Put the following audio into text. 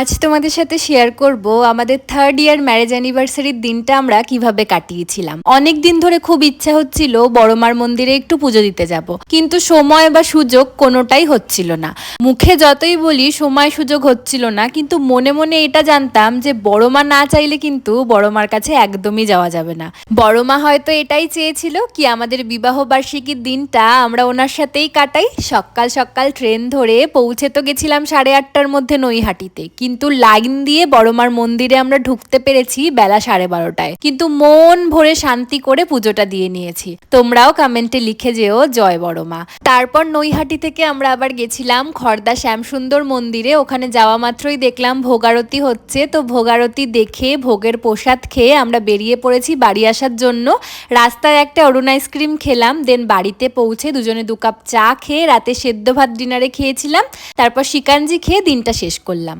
আজ তোমাদের সাথে শেয়ার করব আমাদের 3rd ইয়ার ম্যারেজ অ্যানিভার্সারির দিনটা আমরা কিভাবে কাটিয়েছিলাম। অনেক দিন ধরে খুব ইচ্ছা হচ্ছিল বড়মার মন্দিরে একটু পুজো দিতে যাব, কিন্তু সময় বা সুযোগ কোনোটাই হচ্ছিল না। মুখে যতই বলি সময় সুযোগ হচ্ছিল না, কিন্তু মনে মনে এটা জানতাম যে বড়মা না চাইলে কিন্তু বড়মার কাছে একদমই যাওয়া যাবে না। বড়মা হয়তো এটাই চেয়েছিল কি আমাদের বিবাহ বার্ষিকীর দিনটা আমরা ওনার সাথেই কাটাই। সকাল সকাল ট্রেন ধরে পৌঁছে তো গেছিলাম 8:30টার মধ্যে নৈহাটিতে, কিন্তু লাইন দিয়ে বড়মার মন্দিরে আমরা ঢুকতে পেরেছি বেলা 12:30টায়। কিন্তু মন ভরে শান্তি করে পুজোটা দিয়ে নিয়েছি। তোমরাও কমেন্টে লিখে যেও জয় বড়মা। তারপর নৈহাটি থেকে আমরা আবার গেছিলাম খড়দা শ্যামসুন্দর মন্দিরে। ওখানে যাওয়া মাত্রই দেখলাম ভোগারতি হচ্ছে, তো ভোগারতি দেখে ভোগের প্রসাদ খেয়ে আমরা বেরিয়ে পড়েছি বাড়ি আসার জন্য। রাস্তায় একটা অরুণ আইসক্রিম খেলাম, দেন বাড়িতে পৌঁছে দুজনে 2 কাপ চা খেয়ে রাতে সেদ্ধ ভাত ডিনারে খেয়েছিলাম। তারপর শিকাঞ্জি খেয়ে দিনটা শেষ করলাম।